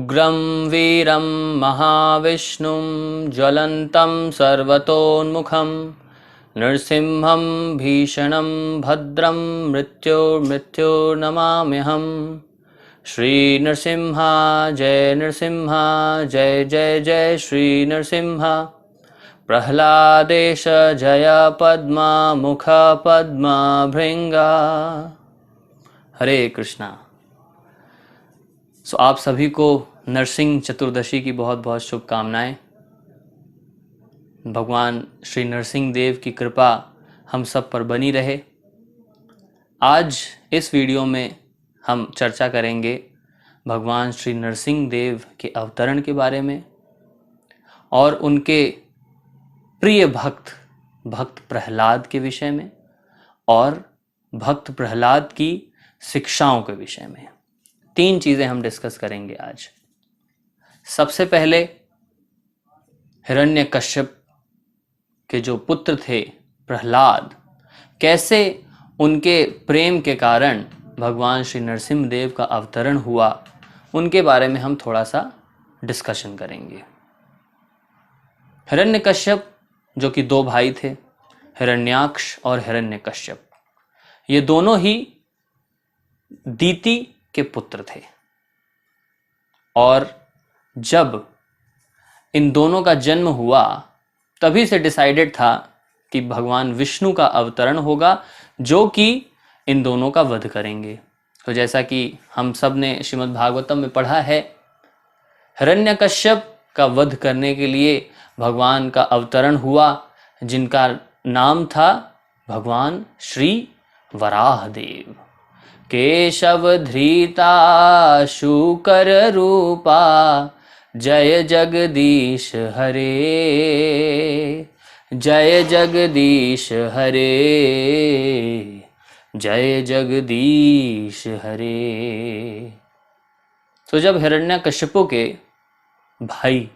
उग्रं वीरं महाविष्णुं ज्वलन्तं सर्वतोन्मुखं नृसिंहं भीषणं भद्रं मृत्युर्नमाम्यहम्। श्री नृसिंहा जय नृसिंहा जय जय जय श्री नृसिंहा। प्रह्लादेश जय पद्मा मुख पद्मा भृंगा। हरे कृष्णा। आप सभी को नरसिंह चतुर्दशी की बहुत बहुत शुभकामनाएं। भगवान श्री नरसिंह देव की कृपा हम सब पर बनी रहे। आज इस वीडियो में हम चर्चा करेंगे भगवान श्री नरसिंह देव के अवतरण के बारे में और उनके प्रिय भक्त प्रहलाद के विषय में और भक्त प्रहलाद की शिक्षाओं के विषय में। 3 चीजें हम डिस्कस करेंगे आज। सबसे पहले हिरण्यकश्यप के जो पुत्र थे प्रहलाद, कैसे उनके प्रेम के कारण भगवान श्री नरसिंह देव का अवतरण हुआ, उनके बारे में हम थोड़ा सा डिस्कशन करेंगे। हिरण्यकश्यप जो कि 2 भाई थे, हिरण्याक्ष और हिरण्यकश्यप, ये दोनों ही दीति के पुत्र थे। और जब इन दोनों का जन्म हुआ तभी से डिसाइडेड था कि भगवान विष्णु का अवतरण होगा जो कि इन दोनों का वध करेंगे। तो जैसा कि हम सब ने श्रीमद् भागवतम में पढ़ा है, हिरण्यकश्यप का वध करने के लिए भगवान का अवतरण हुआ जिनका नाम था भगवान श्री वराहदेव। केशव धृता शूकर रूपा जय जगदीश हरे, जय जगदीश हरे, जय जगदीश हरे। तो जब हिरण्यकश्यपों के भाई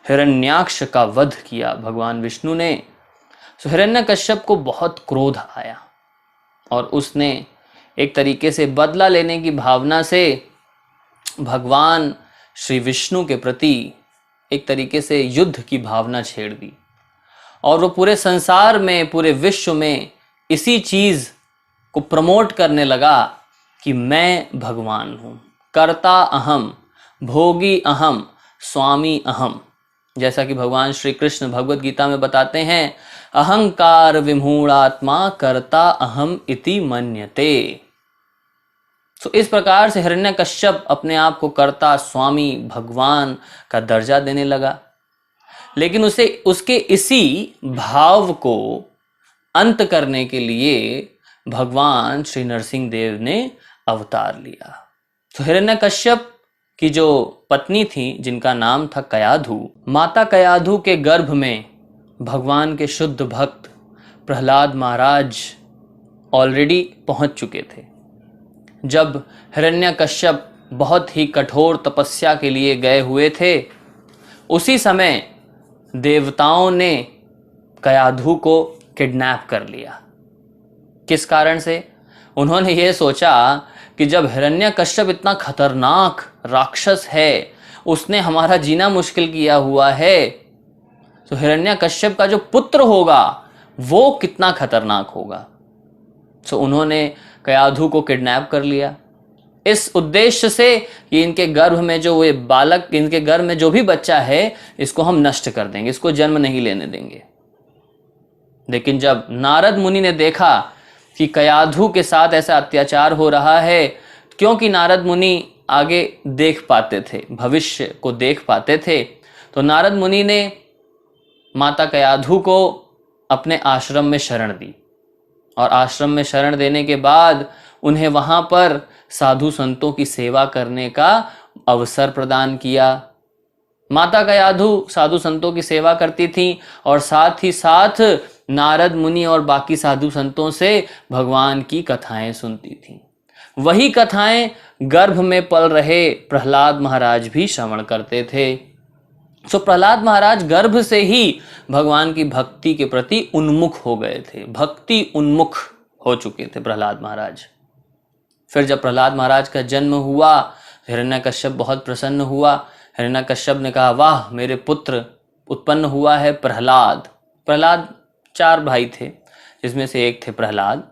हिरण्याक्ष का वध किया भगवान विष्णु ने, तो हिरण्यकश्यप को बहुत क्रोध आया और उसने एक तरीके से बदला लेने की भावना से भगवान श्री विष्णु के प्रति एक तरीके से युद्ध की भावना छेड़ दी। और वो पूरे संसार में, पूरे विश्व में इसी चीज को प्रमोट करने लगा कि मैं भगवान हूं, कर्ता अहम, भोगी अहम, स्वामी अहम। जैसा कि भगवान श्री कृष्ण भगवद गीता में बताते हैं, अहंकार विमूढ़ात्मा कर्ता अहम इति मन्यते। तो इस प्रकार से हिरण्यकश्यप अपने आप को कर्ता, स्वामी, भगवान का दर्जा देने लगा। लेकिन उसे उसके इसी भाव को अंत करने के लिए भगवान श्री नरसिंह देव ने अवतार लिया। तो हिरण्यकश्यप की जो पत्नी थी जिनका नाम था कयाधु, माता कयाधु के गर्भ में भगवान के शुद्ध भक्त प्रहलाद महाराज ऑलरेडी पहुंच चुके थे। जब हिरण्यकश्यप बहुत ही कठोर तपस्या के लिए गए हुए थे, उसी समय देवताओं ने कयाधु को किडनैप कर लिया। किस कारण से? उन्होंने ये सोचा कि जब हिरण्यकश्यप इतना खतरनाक राक्षस है, उसने हमारा जीना मुश्किल किया हुआ है, तो हिरण्यकश्यप का जो पुत्र होगा वो कितना खतरनाक होगा। तो उन्होंने कयाधु को किडनैप कर लिया इस उद्देश्य से कि इनके गर्भ में जो ये बालक, इनके गर्भ में जो भी बच्चा है, इसको हम नष्ट कर देंगे, इसको जन्म नहीं लेने देंगे। लेकिन जब नारद मुनि ने देखा कि कयाधु के साथ ऐसा अत्याचार हो रहा है, क्योंकि नारद मुनि आगे देख पाते थे, भविष्य को देख पाते थे, तो नारद मुनि ने माता कयाधु को अपने आश्रम में शरण दी। और आश्रम में शरण देने के बाद उन्हें वहां पर साधु संतों की सेवा करने का अवसर प्रदान किया। माता कयाधु साधु संतों की सेवा करती थी और साथ ही साथ नारद मुनि और बाकी साधु संतों से भगवान की कथाएं सुनती थी। वही कथाएं गर्भ में पल रहे प्रहलाद महाराज भी श्रवण करते थे। सो प्रहलाद महाराज गर्भ से ही भगवान की भक्ति के प्रति उन्मुख हो गए थे, भक्ति उन्मुख हो चुके थे प्रहलाद महाराज। फिर जब प्रहलाद महाराज का जन्म हुआ, हिरण्यकश्यप बहुत प्रसन्न हुआ हिरण्यकश्यप ने कहा, वाह, मेरे पुत्र उत्पन्न हुआ है प्रहलाद। प्रहलाद 4 भाई थे, जिसमें से एक थे प्रहलाद।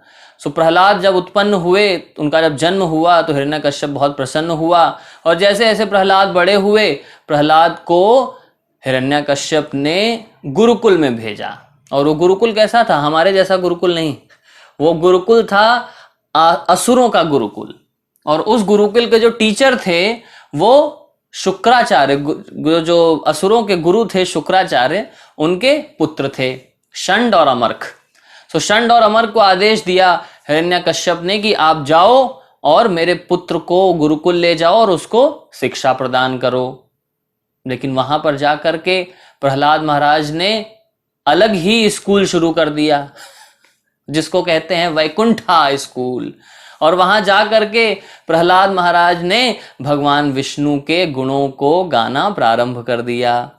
सो प्रहलाद जब उत्पन्न हुए, उनका जब जन्म हुआ तो हिरण्यकश्यप बहुत प्रसन्न हुआ। और जैसे जैसे प्रहलाद बड़े हुए, प्रहलाद को हिरण्यकश्यप ने गुरुकुल में भेजा। और वो गुरुकुल कैसा था? हमारे जैसा गुरुकुल नहीं, वो गुरुकुल था असुरों का गुरुकुल। और उस गुरुकुल के जो टीचर थे वो शुक्राचार्य, जो असुरों के गुरु थे शुक्राचार्य, उनके पुत्र थे शंड और अमर्क। सो शंड और अमर्क को आदेश दिया हिरण्यकश्यप ने कि आप जाओ और मेरे पुत्र को गुरुकुल ले जाओ और उसको शिक्षा प्रदान करो। लेकिन वहां पर जाकर के प्रहलाद महाराज ने अलग ही स्कूल शुरू कर दिया, जिसको कहते हैं वैकुंठा स्कूल। और वहां जा करके प्रहलाद महाराज ने भगवान विष्णु के गुणों को गाना प्रारंभ कर दिया।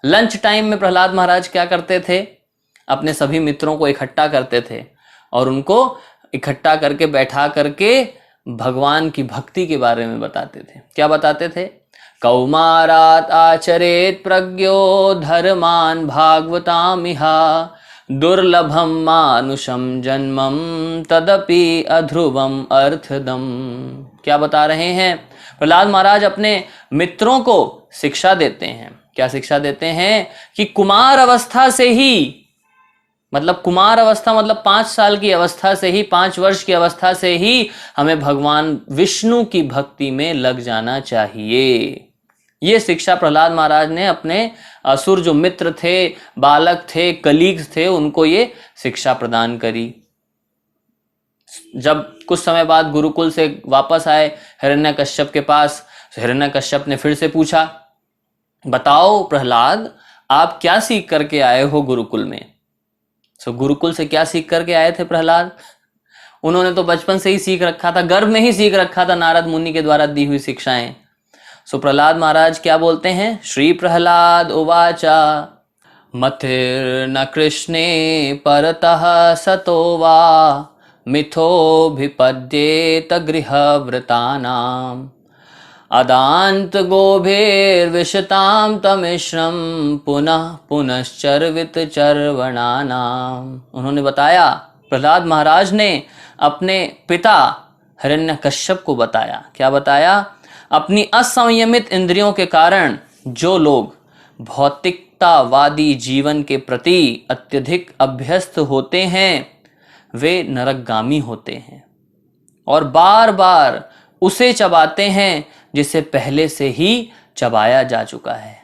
लंच टाइम में प्रहलाद महाराज क्या करते थे? अपने सभी मित्रों को इकट्ठा करते थे और उनको इकट्ठा करके बैठा करके भगवान की भक्ति के बारे में बताते थे। क्या बताते थे? कौमारात आचरेत प्रज्ञो धर्मान भागवतामिहा दुर्लभम मानुषम जन्मम तदपि अध्रुवम अर्थदम। क्या बता रहे हैं? प्रहलाद महाराज अपने मित्रों को शिक्षा देते हैं। क्या शिक्षा देते हैं? कि कुमार अवस्था से ही, मतलब कुमार अवस्था मतलब 5 साल की अवस्था से ही, 5 वर्ष की अवस्था से ही हमें भगवान विष्णु की भक्ति में लग जाना चाहिए। ये शिक्षा प्रहलाद महाराज ने अपने असुर जो मित्र थे, बालक थे, कलीग्स थे, उनको ये शिक्षा प्रदान करी। जब कुछ समय बाद गुरुकुल से वापस आए हिरण्यकश्यप के पास, हिरण्यकश्यप ने फिर से पूछा, बताओ प्रहलाद, आप क्या सीख करके आए हो गुरुकुल में? गुरुकुल से क्या सीख करके आए थे प्रहलाद? उन्होंने तो बचपन से ही सीख रखा था, गर्भ में ही सीख रखा था नारद मुनि के द्वारा दी हुई शिक्षाएं। प्रहलाद महाराज क्या बोलते हैं? श्री प्रहलाद उवाचा मतिर्न कृष्णे परतः सतो वा मिथोभिपद्येत गृहव्रतानाम् अदांत गोभीर्विशताम तमिश्रम पुनः पुनश्चर्वित चर्वणानाम। उन्होंने बताया, प्रहलाद महाराज ने अपने पिता हिरण्यकश्यप को बताया। क्या बताया? अपनी असंयमित इंद्रियों के कारण जो लोग भौतिकतावादी जीवन के प्रति अत्यधिक अभ्यस्त होते हैं, वे नरकगामी होते हैं और बार बार उसे चबाते हैं जिसे पहले से ही चबाया जा चुका है।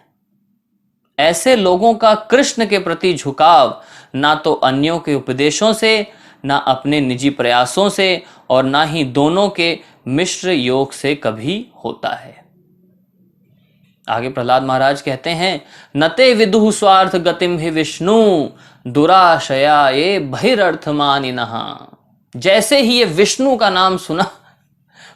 ऐसे लोगों का कृष्ण के प्रति झुकाव ना तो अन्यों के उपदेशों से, ना अपने निजी प्रयासों से, और ना ही दोनों के मिश्र योग से कभी होता है। आगे प्रहलाद महाराज कहते हैं, नते विदुः स्वार्थ गतिम हि विष्णु दुराशया ये बहिरर्थमानिनः। जैसे ही ये विष्णु का नाम सुना,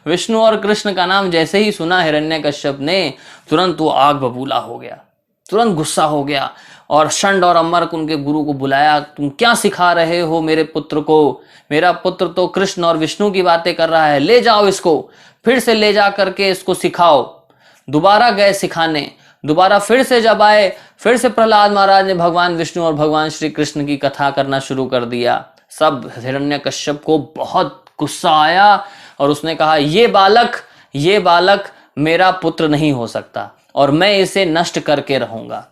विष्णु और कृष्ण का नाम जैसे ही सुना हिरण्यकश्यप ने, तुरंत वो आग बबूला हो गया, तुरंत गुस्सा हो गया और शंड और अमर्क उनके गुरु को बुलाया। तुम क्या सिखा रहे हो मेरे पुत्र को? मेरा पुत्र तो कृष्ण और विष्णु की बातें कर रहा है, ले जाओ इसको, फिर से ले जा करके इसको सिखाओ। दोबारा गए सिखाने, दोबारा फिर से जब आए, फिर से प्रहलाद महाराज ने भगवान विष्णु और भगवान श्री कृष्ण की कथा करना शुरू कर दिया। सब हिरण्यकश्यप को बहुत गुस्सा आया और उसने कहा, ये बालक मेरा पुत्र नहीं हो सकता और मैं इसे नष्ट करके रहूंगा।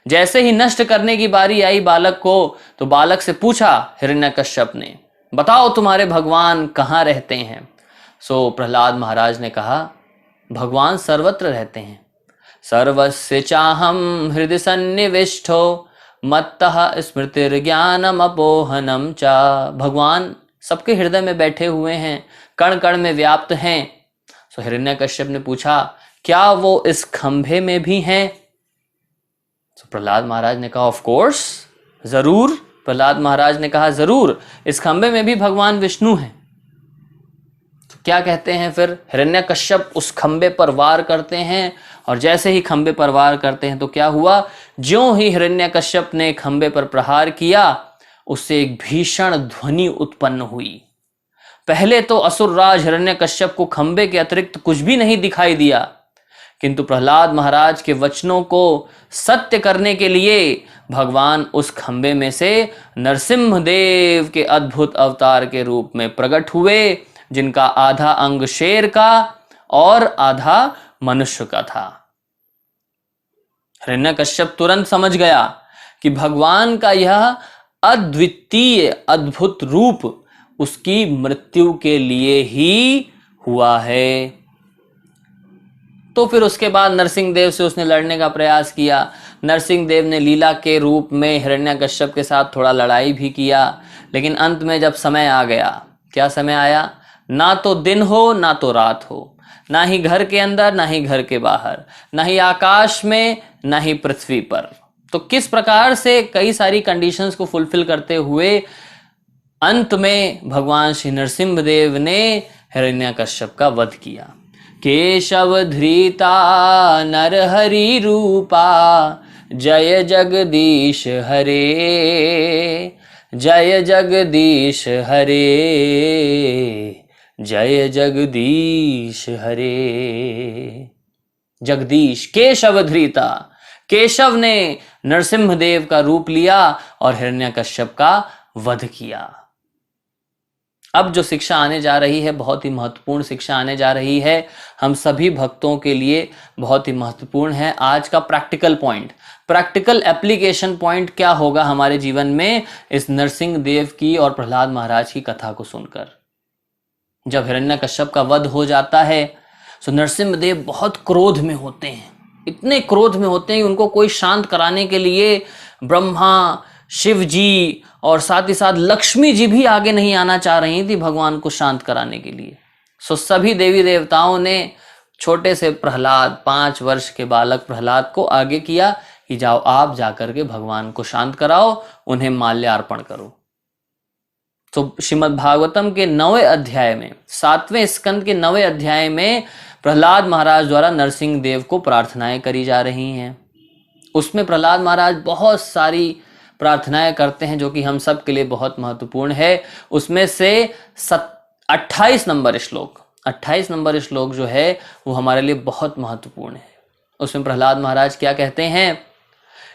जैसे ही नष्ट करने की बारी आई बालक को, तो बालक से पूछा हिरण्यकश्यप ने, बताओ तुम्हारे भगवान कहाँ रहते हैं? प्रहलाद महाराज ने कहा, भगवान सर्वत्र रहते हैं। सर्वस्य चाहम हृदय सन्निविष्टो मत्तः स्मृतिर्ज्ञानम अपोहनम चा। भगवान सबके हृदय में बैठे हुए हैं, कण कण में व्याप्त हैं। हिरण्यकश्यप ने पूछा, क्या वो इस खंभे में भी हैं? प्रहलाद महाराज ने कहा, ऑफ कोर्स, जरूर। प्रहलाद महाराज ने कहा, जरूर, इस खंभे में भी भगवान विष्णु हैं। तो क्या कहते हैं फिर? हिरण्यकश्यप उस खंभे पर वार करते हैं और जैसे ही खंभे पर वार करते हैं तो क्या हुआ? ज्यों ही हिरण्यकश्यप ने खंभे पर प्रहार किया, उससे एक भीषण ध्वनि उत्पन्न हुई। पहले तो असुरराज हिरण्यकश्यप को खंभे के अतिरिक्त कुछ भी नहीं दिखाई दिया, किंतु प्रहलाद महाराज के वचनों को सत्य करने के लिए भगवान उस खंबे में से नरसिंहदेव के अद्भुत अवतार के रूप में प्रकट हुए, जिनका आधा अंग शेर का और आधा मनुष्य का था। हिरण्यकश्यप तुरंत समझ गया कि भगवान का यह अद्वितीय अद्भुत रूप उसकी मृत्यु के लिए ही हुआ है। तो फिर उसके बाद नरसिंहदेव से उसने लड़ने का प्रयास किया। नरसिंहदेव ने लीला के रूप में हिरण्यकश्यप के साथ थोड़ा लड़ाई भी किया, लेकिन अंत में जब समय आ गया, क्या समय आया? ना तो दिन हो ना तो रात हो, ना ही घर के अंदर ना ही घर के बाहर, ना ही आकाश में ना ही पृथ्वी पर। तो किस प्रकार से कई सारी कंडीशंस को फुलफिल करते हुए अंत में भगवान श्री नरसिंहदेव ने हिरण्यकश्यप का वध किया। केशव धृता नरहरि रूपा, जय जगदीश हरे, जय जगदीश हरे, जय जगदीश हरे। जगदीश केशव धृता, केशव ने नरसिंहदेव का रूप लिया और हिरण्यकश्यप का वध किया। अब जो शिक्षा आने जा रही है, बहुत ही महत्वपूर्ण शिक्षा आने जा रही है, हम सभी भक्तों के लिए बहुत ही महत्वपूर्ण है। आज का practical point, practical application point क्या होगा हमारे जीवन में इस नरसिंहदेव की और प्रहलाद महाराज की कथा को सुनकर। जब हिरण्यकश्यप का वध हो जाता है तो नरसिंहदेव बहुत क्रोध में होते हैं, इतने क्रोध में होते हैं कि उनको कोई शांत कराने के लिए ब्रह्मा, शिव जी और साथ ही साथ लक्ष्मी जी भी आगे नहीं आना चाह रही थी भगवान को शांत कराने के लिए। सो सभी देवी देवताओं ने छोटे से प्रहलाद, 5 वर्ष के बालक प्रहलाद को आगे किया कि जाओ आप जाकर के भगवान को शांत कराओ, उन्हें माल्यार्पण करो। तो श्रीमद् भागवतम के 9वें अध्याय में, 7वें स्कंद के 9वें अध्याय में प्रहलाद महाराज द्वारा नरसिंहदेव को प्रार्थनाएं करी जा रही हैं। उसमें प्रहलाद महाराज बहुत सारी प्रार्थनाएं करते हैं जो कि हम सब के लिए बहुत महत्वपूर्ण है। उसमें से 28 नंबर श्लोक जो है वो हमारे लिए बहुत महत्वपूर्ण है। उसमें प्रहलाद महाराज क्या कहते हैं?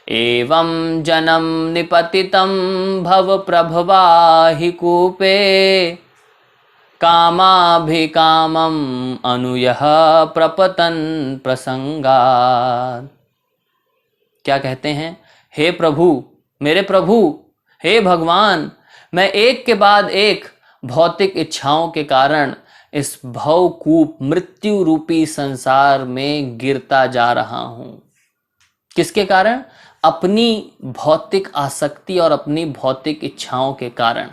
एवं जनम निपतितं भव प्रभवाहि कूपे, कामाभिकामं अनुयः प्रपतन प्रसंगात्। क्या कहते हैं? हे प्रभु, मेरे प्रभु, हे भगवान, मैं एक के बाद एक भौतिक इच्छाओं के कारण इस भवकूप मृत्यु रूपी संसार में गिरता जा रहा हूं। किसके कारण? अपनी भौतिक आसक्ति और अपनी भौतिक इच्छाओं के कारण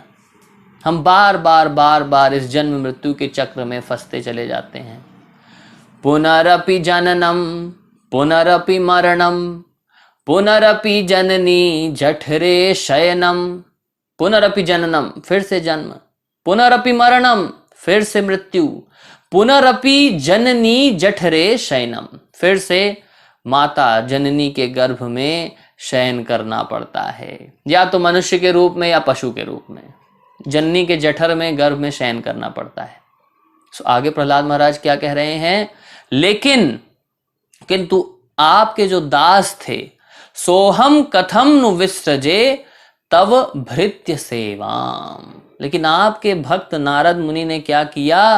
हम बार बार इस जन्म मृत्यु के चक्र में फंसते चले जाते हैं। पुनरपि जननम पुनरपि मरणम, पुनरपि जननी जठरे शयनम। पुनरपि जननम, फिर से जन्म, पुनरपि मरणम, फिर से मृत्यु, पुनरपि जननी जठरे शयनम, फिर से माता जननी के गर्भ में शयन करना पड़ता है, या तो मनुष्य के रूप में या पशु के रूप में। जननी के जठर में, गर्भ में शयन करना पड़ता है। तो आगे प्रहलाद महाराज क्या कह रहे हैं? किंतु आपके जो दास थे, सोहम कथम नु विसृजे तव भृत्य सेवाम। लेकिन आपके भक्त नारद मुनि ने क्या किया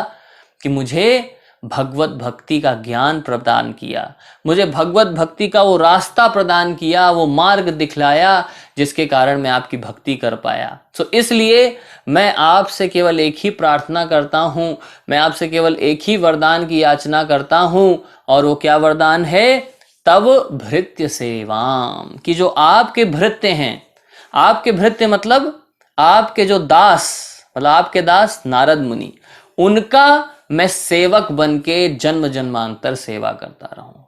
कि मुझे भगवत भक्ति का ज्ञान प्रदान किया, मुझे भगवत भक्ति का वो रास्ता प्रदान किया, वो मार्ग दिखलाया जिसके कारण मैं आपकी भक्ति कर पाया। तो इसलिए मैं आपसे केवल एक ही प्रार्थना करता हूँ, मैं आपसे केवल एक ही वरदान की याचना करता हूँ, और वो क्या वरदान है? तव भृत्य सेवाम, कि जो आपके भृत्य हैं, आपके भृत्य मतलब आपके जो दास, मतलब आपके दास नारद मुनि, उनका मैं सेवक बन के जन्म जन्मांतर सेवा करता रहूं।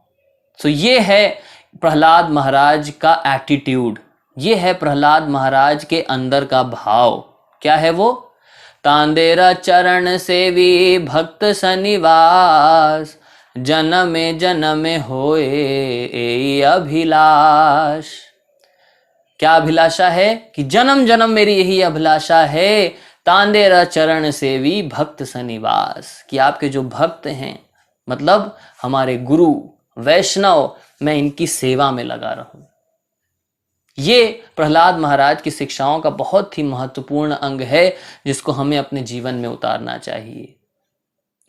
तो ये है प्रहलाद महाराज का एटीट्यूड, ये है प्रहलाद महाराज के अंदर का भाव। क्या है वो? तांदेरा चरण सेवी भक्त सनिवास, जन्मे जन्मे होए ए अभिलाष। क्या अभिलाषा है? कि जन्म जन्म मेरी यही अभिलाषा है, तांदेरा चरण सेवी भक्त सनिवास, कि आपके जो भक्त हैं, मतलब हमारे गुरु, वैष्णव, मैं इनकी सेवा में लगा रहूं। ये प्रहलाद महाराज की शिक्षाओं का बहुत ही महत्वपूर्ण अंग है जिसको हमें अपने जीवन में उतारना चाहिए।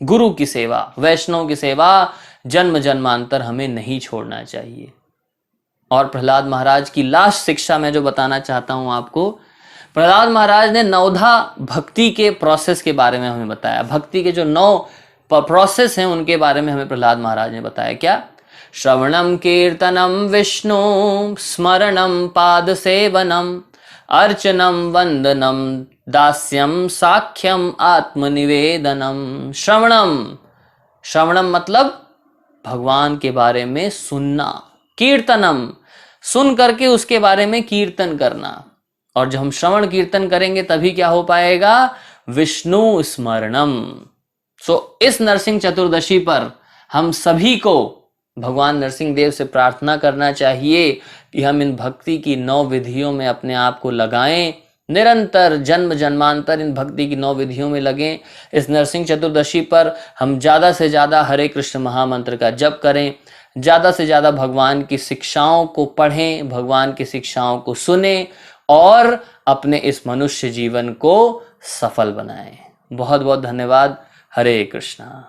गुरु की सेवा, वैष्णव की सेवा जन्म जन्मांतर हमें नहीं छोड़ना चाहिए। और प्रहलाद महाराज की लास्ट शिक्षा मैं जो बताना चाहता हूं आपको, प्रहलाद महाराज ने नवधा भक्ति के प्रोसेस के बारे में हमें बताया। भक्ति के जो 9 प्रोसेस हैं उनके बारे में हमें प्रहलाद महाराज ने बताया। क्या? श्रवणम कीर्तनम विष्णु स्मरणम पाद सेवनम अर्चनम वंदनम दास्यम साख्यम आत्मनिवेदनम। श्रवणम मतलब भगवान के बारे में सुनना, कीर्तनम सुन करके उसके बारे में कीर्तन करना। और जब हम श्रवण कीर्तन करेंगे तभी क्या हो पाएगा? विष्णु स्मरणम। इस नरसिंह चतुर्दशी पर हम सभी को भगवान नरसिंह देव से प्रार्थना करना चाहिए कि हम इन भक्ति की 9 विधियों में अपने आप को लगाएं, निरंतर जन्म जन्मांतर इन भक्ति की 9 विधियों में लगें। इस नरसिंह चतुर्दशी पर हम ज़्यादा से ज़्यादा हरे कृष्ण महामंत्र का जप करें, ज़्यादा से ज़्यादा भगवान की शिक्षाओं को पढ़ें, भगवान की शिक्षाओं को सुने और अपने इस मनुष्य जीवन को सफल बनाएं। बहुत बहुत धन्यवाद। हरे कृष्णा।